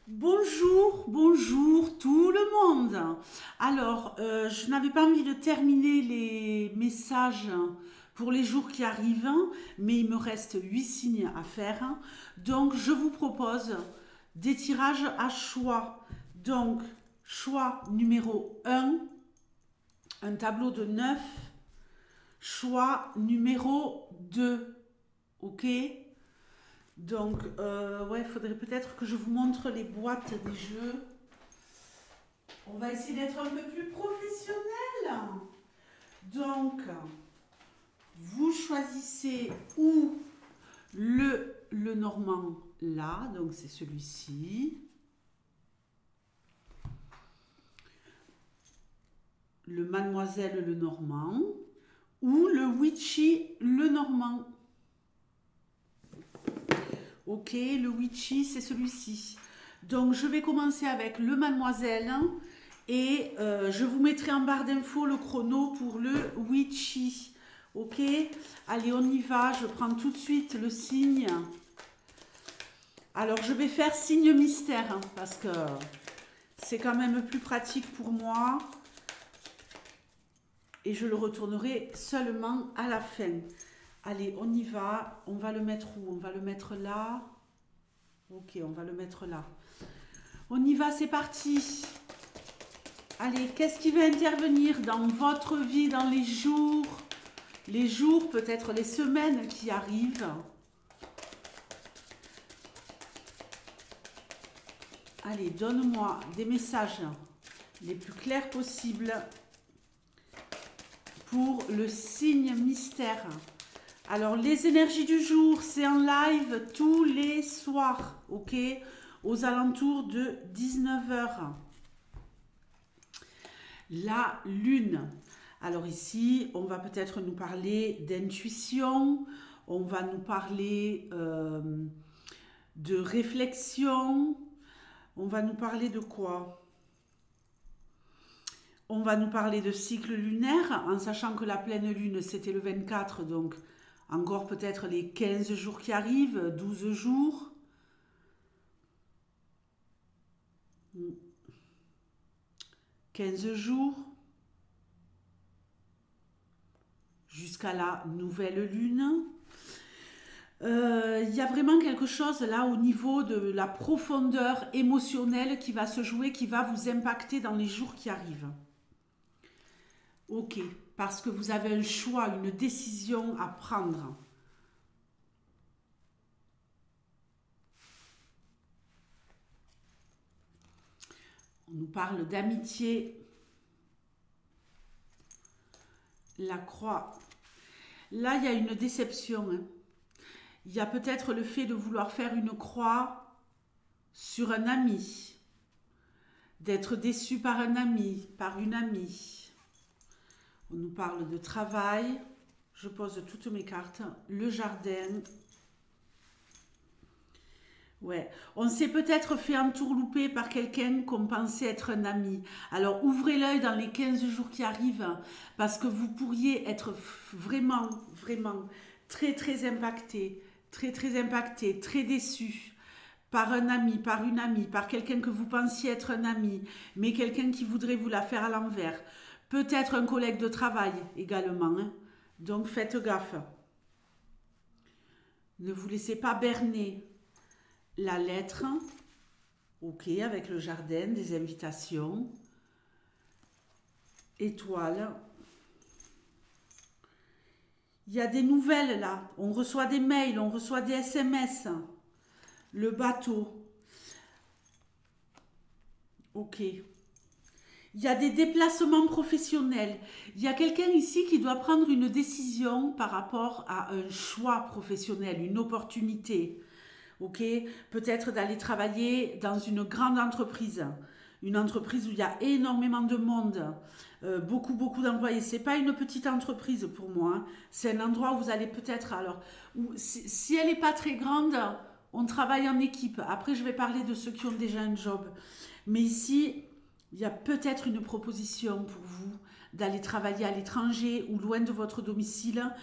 Bonjour, bonjour tout le monde. Alors, je n'avais pas envie de terminer les messages pour les jours qui arrivent, mais il me reste 8 signes à faire. Donc, je vous propose des tirages à choix. Donc, choix numéro un tableau de 9. Choix numéro 2. OK? Donc, ouais, il faudrait peut-être que je vous montre les boîtes des jeux. On va essayer d'être un peu plus professionnel. Donc, vous choisissez où le normand là, donc c'est celui-ci. Le mademoiselle le normand ou le witchy le normand. Ok, le witchy c'est celui-ci. Donc je vais commencer avec le mademoiselle et je vous mettrai en barre d'infos le chrono pour le witchy. Ok, allez on y va, je prends tout de suite le signe. Alors je vais faire signe mystère parce que c'est quand même plus pratique pour moi. Et je le retournerai seulement à la fin. Allez, on y va. On va le mettre où? On va le mettre là. Ok, on va le mettre là. On y va, c'est parti. Allez, qu'est-ce qui va intervenir dans votre vie, dans les jours, peut-être les semaines qui arrivent? Allez, donne-moi des messages les plus clairs possibles pour le signe mystère. Alors, les énergies du jour, c'est en live tous les soirs, ok? Aux alentours de 19 heures. La lune. Alors ici, on va peut-être nous parler d'intuition, on va nous parler de réflexion, on va nous parler de quoi? On va nous parler de cycle lunaire, en sachant que la pleine lune, c'était le 24, donc encore peut-être les 15 jours qui arrivent, 12 jours. 15 jours jusqu'à la nouvelle lune. Il y a vraiment quelque chose là au niveau de la profondeur émotionnelle qui va se jouer, qui va vous impacter dans les jours qui arrivent. Ok, parce que vous avez un choix, une décision à prendre. On nous parle d'amitié. La croix. Là, il y a une déception. Il y a peut-être le fait de vouloir faire une croix sur un ami. D'être déçu par un ami, par une amie. On nous parle de travail. Je pose toutes mes cartes. Le jardin. Ouais, on s'est peut-être fait entourlouper par quelqu'un qu'on pensait être un ami. Alors ouvrez l'œil dans les 15 jours qui arrivent parce que vous pourriez être vraiment, vraiment très, très impacté, très déçu par un ami, par une amie, par quelqu'un que vous pensiez être un ami, mais quelqu'un qui voudrait vous la faire à l'envers. Peut-être un collègue de travail également. Donc faites gaffe. Ne vous laissez pas berner. La lettre, ok, avec le jardin, des invitations, étoile. Il y a des nouvelles là, on reçoit des mails, on reçoit des SMS. Le bateau, ok. Il y a des déplacements professionnels. Il y a quelqu'un ici qui doit prendre une décision par rapport à un choix professionnel, une opportunité. Ok, peut-être d'aller travailler dans une grande entreprise, une entreprise où il y a énormément de monde, beaucoup d'employés. C'est pas une petite entreprise pour moi, hein. C'est un endroit où vous allez peut-être alors, si elle n'est pas très grande, on travaille en équipe. Après, je vais parler de ceux qui ont déjà un job, mais ici, il y a peut-être une proposition pour vous d'aller travailler à l'étranger ou loin de votre domicile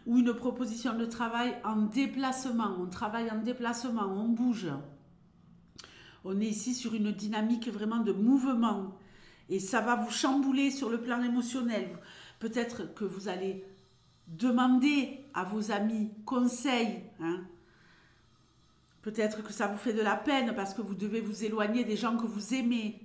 ou une proposition de travail en déplacement. On travaille en déplacement, on bouge. On est ici sur une dynamique vraiment de mouvement. Et ça va vous chambouler sur le plan émotionnel. Peut-être que vous allez demander à vos amis conseil. Hein. Peut-être que ça vous fait de la peine parce que vous devez vous éloigner des gens que vous aimez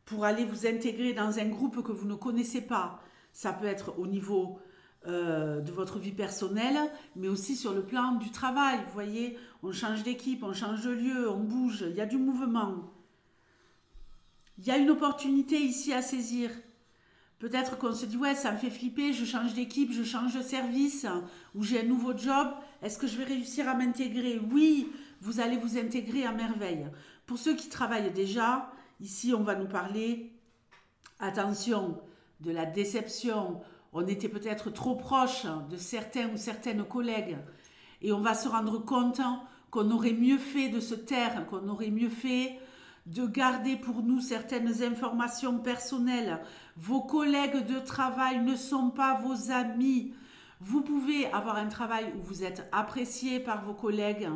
pour aller vous intégrer dans un groupe que vous ne connaissez pas. Ça peut être au niveau de votre vie personnelle, mais aussi sur le plan du travail. Vous voyez, on change d'équipe, on change de lieu, on bouge, il y a du mouvement. Il y a une opportunité ici à saisir. Peut-être qu'on se dit, ouais, ça me fait flipper, je change d'équipe, je change de service, ou j'ai un nouveau job, est-ce que je vais réussir à m'intégrer? Oui, vous allez vous intégrer à merveille. Pour ceux qui travaillent déjà, ici on va nous parler, attention, de la déception. On était peut-être trop proche de certains ou certaines collègues et on va se rendre compte qu'on aurait mieux fait de se taire, qu'on aurait mieux fait de garder pour nous certaines informations personnelles. Vos collègues de travail ne sont pas vos amis. Vous pouvez avoir un travail où vous êtes apprécié par vos collègues,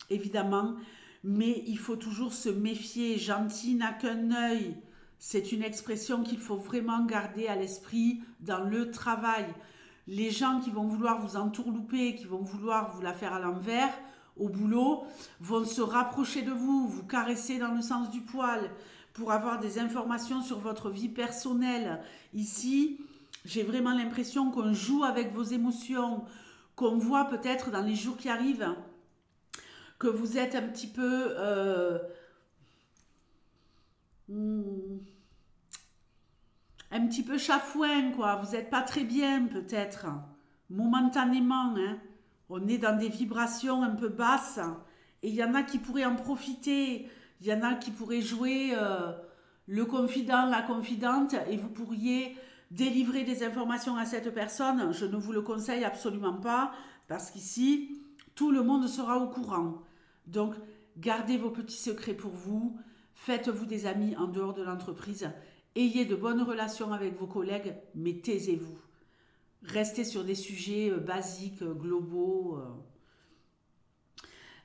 évidemment, mais il faut toujours se méfier. Gentil n'a qu'un œil. C'est une expression qu'il faut vraiment garder à l'esprit dans le travail. Les gens qui vont vouloir vous entourlouper, qui vont vouloir vous la faire à l'envers, au boulot, vont se rapprocher de vous, vous caresser dans le sens du poil pour avoir des informations sur votre vie personnelle. Ici, j'ai vraiment l'impression qu'on joue avec vos émotions, qu'on voit peut-être dans les jours qui arrivent que vous êtes un petit peu... un petit peu chafouin, quoi. Vous n'êtes pas très bien, peut-être, momentanément. Hein. On est dans des vibrations un peu basses. Et il y en a qui pourraient en profiter. Il y en a qui pourraient jouer le confident, la confidente. Et vous pourriez délivrer des informations à cette personne. Je ne vous le conseille absolument pas. Parce qu'ici, tout le monde sera au courant. Donc, gardez vos petits secrets pour vous. Faites-vous des amis en dehors de l'entreprise. Ayez de bonnes relations avec vos collègues, mais taisez-vous. Restez sur des sujets basiques, globaux.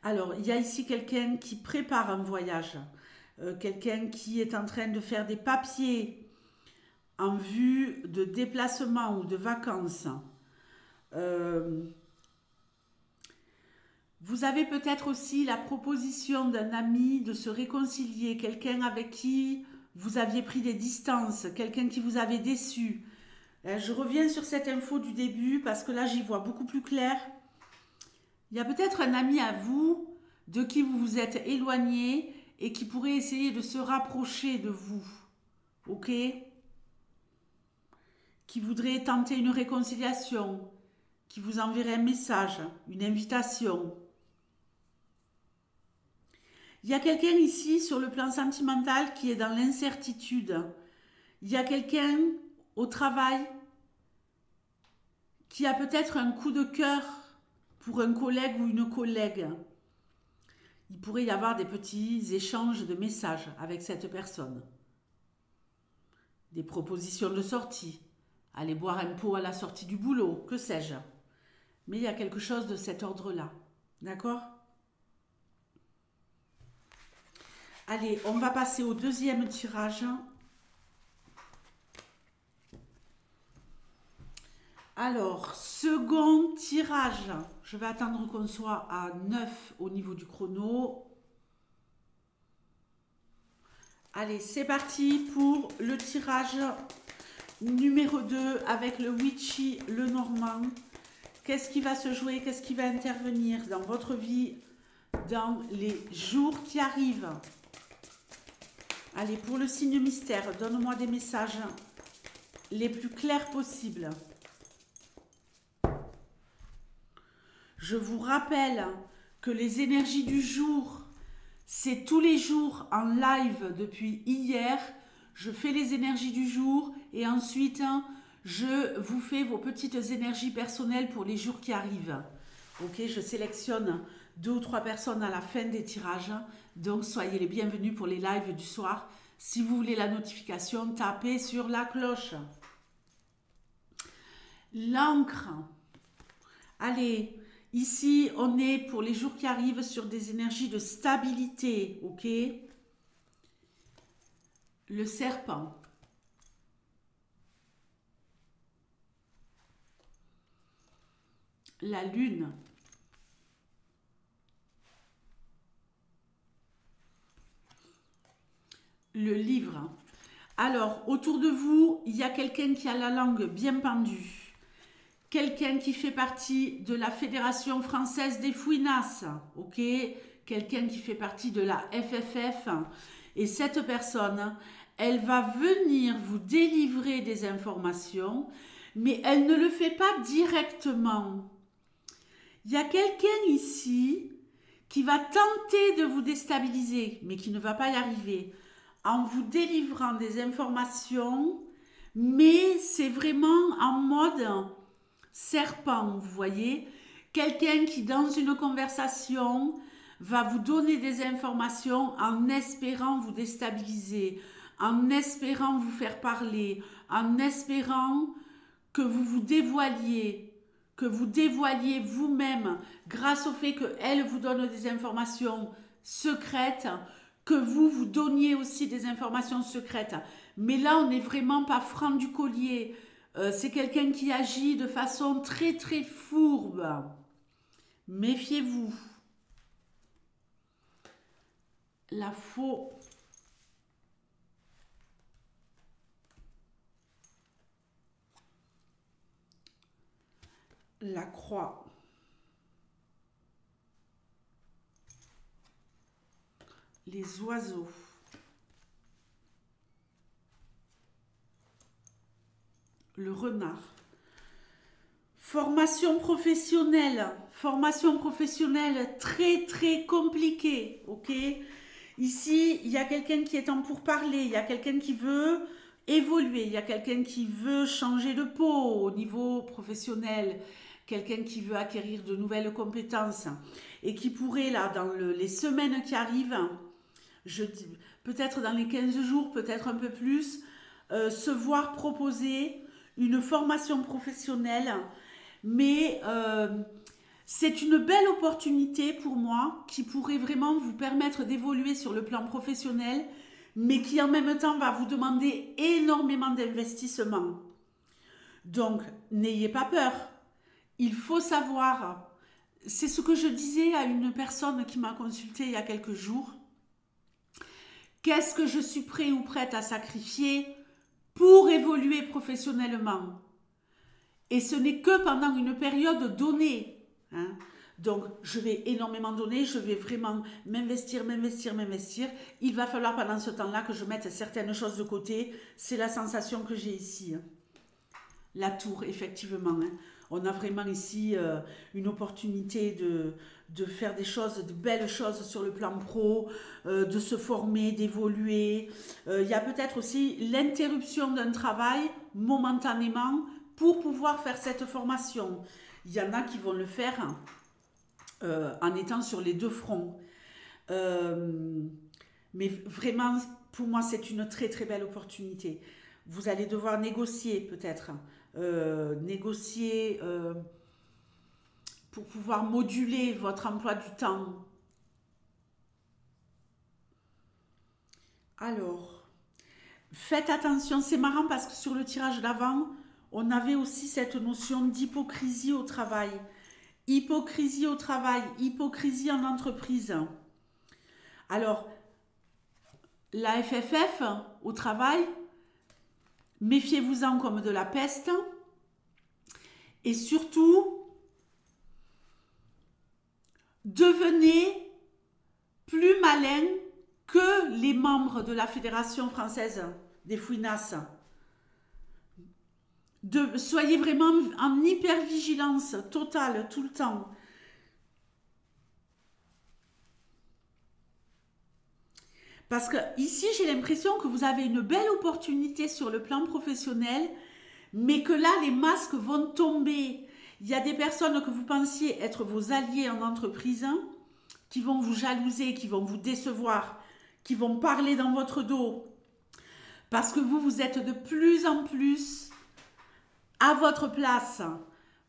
Alors, il y a ici quelqu'un qui prépare un voyage. Quelqu'un qui est en train de faire des papiers en vue de déplacement ou de vacances. Vous avez peut-être aussi la proposition d'un ami de se réconcilier, quelqu'un avec qui vous aviez pris des distances, quelqu'un qui vous avait déçu. Je reviens sur cette info du début parce que là j'y vois beaucoup plus clair. Il y a peut-être un ami à vous de qui vous vous êtes éloigné et qui pourrait essayer de se rapprocher de vous. Ok? Qui voudrait tenter une réconciliation, qui vous enverrait un message, une invitation. Il y a quelqu'un ici sur le plan sentimental qui est dans l'incertitude. Il y a quelqu'un au travail qui a peut-être un coup de cœur pour un collègue ou une collègue. Il pourrait y avoir des petits échanges de messages avec cette personne. Des propositions de sortie. Aller boire un pot à la sortie du boulot, que sais-je. Mais il y a quelque chose de cet ordre-là. D'accord ? Allez, on va passer au deuxième tirage. Alors, second tirage. Je vais attendre qu'on soit à 9 au niveau du chrono. Allez, c'est parti pour le tirage numéro 2 avec le Witchy, le Normand. Qu'est-ce qui va se jouer? Qu'est-ce qui va intervenir dans votre vie dans les jours qui arrivent? Allez, pour le signe mystère, donne-moi des messages les plus clairs possibles. Je vous rappelle que les énergies du jour, c'est tous les jours en live depuis hier. Je fais les énergies du jour et ensuite, je vous fais vos petites énergies personnelles pour les jours qui arrivent. Ok, je sélectionne 2 ou 3 personnes à la fin des tirages. Donc, soyez les bienvenus pour les lives du soir. Si vous voulez la notification, tapez sur la cloche. L'encre. Allez, ici, on est pour les jours qui arrivent sur des énergies de stabilité. Ok ? le serpent, la lune, le livre. Alors, autour de vous, il y a quelqu'un qui a la langue bien pendue. Quelqu'un qui fait partie de la Fédération française des fouinasses, ok? Quelqu'un qui fait partie de la FFF. Et cette personne, elle va venir vous délivrer des informations, mais elle ne le fait pas directement. Il y a quelqu'un ici qui va tenter de vous déstabiliser, mais qui ne va pas y arriver, en vous délivrant des informations, mais c'est vraiment en mode serpent, vous voyez. Quelqu'un qui, dans une conversation, va vous donner des informations en espérant vous déstabiliser, en espérant vous faire parler, en espérant que vous vous dévoiliez, vous-même grâce au fait qu'elle vous donne des informations secrètes, que vous donniez aussi des informations secrètes. Mais là, on n'est vraiment pas franc du collier. C'est quelqu'un qui agit de façon très très fourbe. Méfiez-vous. La faux. La croix. Les oiseaux. Le renard. Formation professionnelle très très compliquée, ok? Ici, il y a quelqu'un qui est en pourparlers, il y a quelqu'un qui veut évoluer, il y a quelqu'un qui veut changer de peau au niveau professionnel, quelqu'un qui veut acquérir de nouvelles compétences et qui pourrait, là, dans les semaines qui arrivent, peut-être dans les 15 jours, peut-être un peu plus, se voir proposer une formation professionnelle, mais c'est une belle opportunité pour moi qui pourrait vraiment vous permettre d'évoluer sur le plan professionnel, mais qui en même temps va vous demander énormément d'investissement. Donc, n'ayez pas peur. Il faut savoir, c'est ce que je disais à une personne qui m'a consulté il y a quelques jours, qu'est-ce que je suis prêt ou prête à sacrifier pour évoluer professionnellement? Et ce n'est que pendant une période donnée. Hein. Donc, je vais énormément donner, je vais vraiment m'investir. Il va falloir pendant ce temps-là que je mette certaines choses de côté. C'est la sensation que j'ai ici. Hein. La tour, effectivement. Hein. On a vraiment ici une opportunité de faire des choses, de belles choses sur le plan pro, de se former, d'évoluer. Il y a peut-être aussi l'interruption d'un travail momentanément pour pouvoir faire cette formation. Il y en a qui vont le faire en étant sur les deux fronts. Mais vraiment, pour moi, c'est une très très belle opportunité. Vous allez devoir négocier peut-être. Négocier pour pouvoir moduler votre emploi du temps. Alors, faites attention, c'est marrant parce que sur le tirage d'avant, on avait aussi cette notion d'hypocrisie au travail. Hypocrisie au travail, hypocrisie en entreprise. Alors, la FFF au travail, méfiez-vous-en comme de la peste. Et surtout, devenez plus malin que les membres de la Fédération française des fouinasses. Soyez vraiment en hypervigilance totale tout le temps. Parce que ici, j'ai l'impression que vous avez une belle opportunité sur le plan professionnel, mais que là, les masques vont tomber. Il y a des personnes que vous pensiez être vos alliés en entreprise qui vont vous jalouser, qui vont vous décevoir, qui vont parler dans votre dos. Parce que vous êtes de plus en plus à votre place.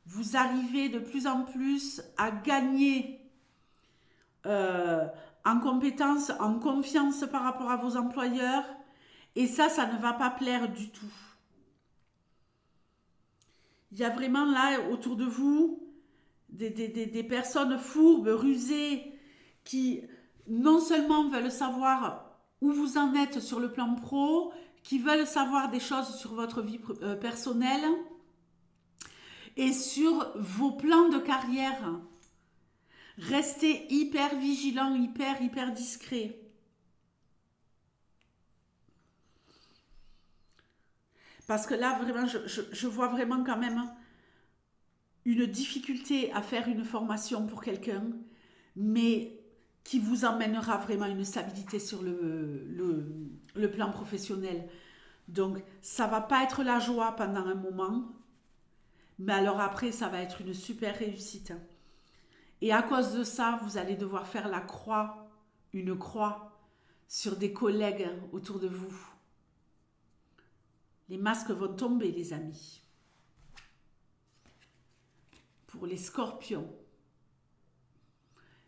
Vous arrivez de plus en plus à gagner en compétences, en confiance par rapport à vos employeurs. Et ça ne va pas plaire du tout. Il y a vraiment là, autour de vous, des personnes fourbes, rusées, qui non seulement veulent savoir où vous en êtes sur le plan pro, qui veulent savoir des choses sur votre vie personnelle et sur vos plans de carrière. Restez hyper vigilant, hyper discret. Parce que là, vraiment, je vois vraiment quand même une difficulté à faire une formation pour quelqu'un, mais qui vous emmènera vraiment une stabilité sur le plan professionnel. Donc, ça va pas être la joie pendant un moment, mais alors après, ça va être une super réussite. Et à cause de ça, vous allez devoir faire une croix sur des collègues autour de vous. Les masques vont tomber, les amis. Pour les scorpions.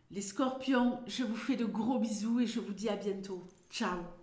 Les scorpions, je vous fais de gros bisous et je vous dis à bientôt. Ciao.